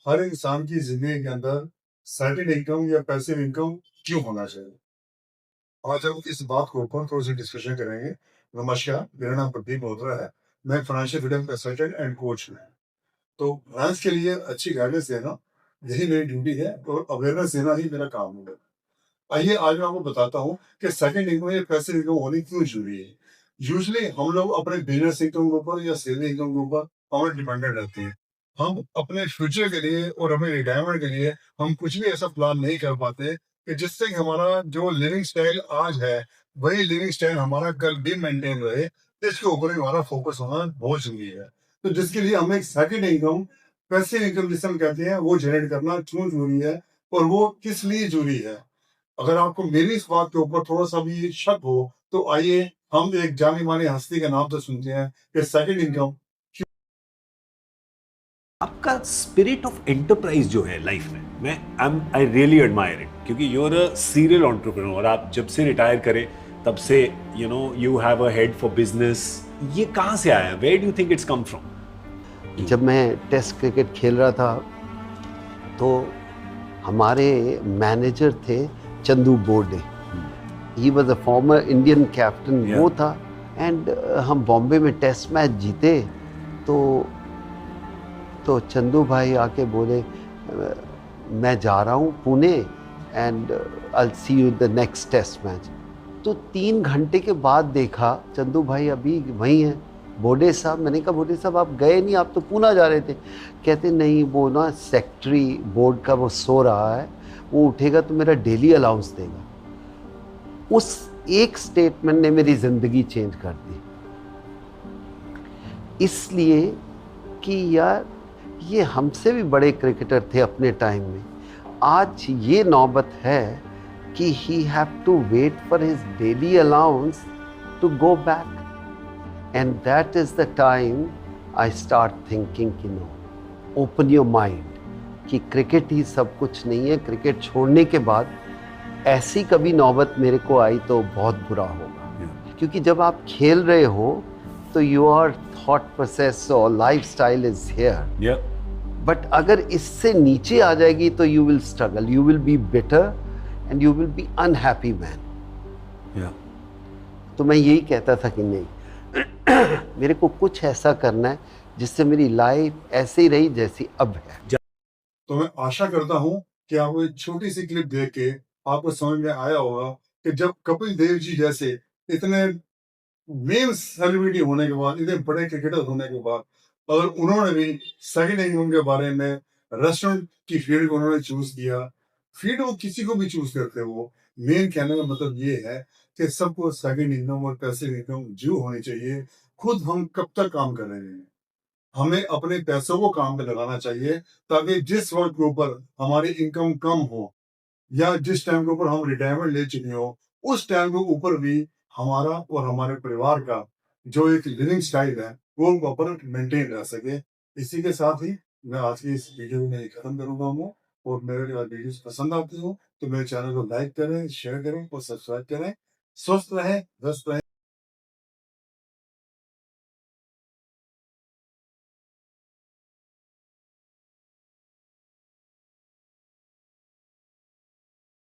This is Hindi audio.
हर इंसान की जिंदगी के अंदर सर्टेन इनकम या पैसिव इनकम क्यों होना चाहिए। आज हम इस बात के ऊपर थोड़ी सी डिस्कशन करेंगे। नमस्कार, मेरा नाम प्रदीप मल्होत्रा है। मैं financial freedom consultant and coach हूँ। तो फाइनेंस के लिए अच्छी गाइडेंस देना यही मेरी ड्यूटी है और अवेयरनेस देना ही मेरा काम है। आइए आज मैं आपको बताता हूँ कि सेकंड इनकम या पैसिव इनकम होनी क्यों जरूरी है। यूजुअली हम लोग अपने बिजनेस इनकम के ऊपर या सेविंग इनकम के ऊपर हम डिपेंडेंट रहते हैं। हम अपने फ्यूचर के लिए और अपने रिटायरमेंट के लिए हम कुछ भी ऐसा प्लान नहीं कर पाते कि जिससे कि हमारा जो लिविंग स्टाइल आज है वही लिविंग स्टाइल हमारा कल भी मेंटेन रहे। इसके ऊपर ही हमारा फोकस होना बहुत जरूरी है। तो जिसके लिए हमें एक सेकंड इनकम, पैसिव इनकम जिसे हम कहते हैं, वो जनरेट करना क्यों जरूरी है और वो किस लिए जरूरी है। अगर आपको मेरी इस बात के ऊपर थोड़ा सा भी शक हो तो आइए हम एक जानी मानी हस्ती का नाम तो सुनते हैं कि सेकंड इनकम। आपका स्पिरिट ऑफ एंटरप्राइज जो है लाइफ में, मैं आई रियली एडमायर इट, क्योंकि you are a serial entrepreneur और आप जब से रिटायर करें तब से you have a head for business. ये कहाँ से आया? Where do you think it's come from? जब मैं टेस्ट क्रिकेट खेल रहा था तो हमारे मैनेजर थे Chandu Borde. He was a former Indian captain. Yeah. वो था एंड हम बॉम्बे में टेस्ट मैच जीते तो चंदू भाई आके बोले मैं जा रहा हूँ Pune and I see you the next test match. तो 3 घंटे के बाद देखा चंदू भाई अभी वहीं हैं। बोडे साहब, मैंने कहा बोडे साहब आप गए नहीं, आप तो पूना जा रहे थे। कहते नहीं, वो ना सेक्रेटरी बोर्ड का वो सो रहा है, वो उठेगा तो मेरा डेली अलाउंस देगा। उस एक स्टेटमेंट ने मेरी ज़िंदगी चेंज कर दी, इसलिए कि यार ये हमसे भी बड़े क्रिकेटर थे अपने टाइम में। आज ये नौबत है कि he have to wait for his daily allowance to go back, and that is the time I start thinking कि नो, ओपन योर माइंड कि क्रिकेट ही सब कुछ नहीं है। क्रिकेट छोड़ने के बाद ऐसी कभी नौबत मेरे को आई तो बहुत बुरा होगा। क्योंकि जब आप खेल रहे हो तो योर थॉट प्रोसेस और लाइफस्टाइल इज हियर। बट अगर इससे नीचे आ जाएगी तो you will struggle, you will be bitter and you will be unhappy man. तो मैं यही कहता था कि नहीं, मेरे को कुछ ऐसा करना है जिससे मेरी लाइफ ऐसे ही रही जैसी अब है। तो मैं आशा करता हूँ कि आपको एक छोटी सी क्लिप देख के आपको समझ में आया होगा कि जब कपिल देव जी जैसे इतने मेन सेलिब्रिटी होने के बाद, इतने बड़े क्रिकेटर होने के बाद, अगर उन्होंने भी सेकंड इनिंग के बारे में, रेस्टोरेंट की फील्ड को उन्होंने चूज किया। फील्ड वो किसी को भी चूज करते हो, मेन कहने का मतलब ये है कि सबको सेकंड इनकम और पैसिव इनकम जो होनी चाहिए। खुद हम कब तक काम कर रहे हैं, हमें अपने पैसों को काम पे लगाना चाहिए ताकि जिस वक्त के ऊपर हमारी इनकम कम हो या जिस टाइम के ऊपर हम रिटायरमेंट ले चुके हो, उस टाइम के ऊपर भी हमारा और हमारे परिवार का जो एक लिविंग स्टाइल है वो प्रॉपर मेंटेन रह सके। इसी के साथ ही मैं आज की इस वीडियो में यही खत्म करूंगा हूँ। और मेरे वीडियोस पसंद आती हो तो मेरे चैनल को लाइक करें, शेयर करें और सब्सक्राइब करें। स्वस्थ रहें, व्यस्त रहें।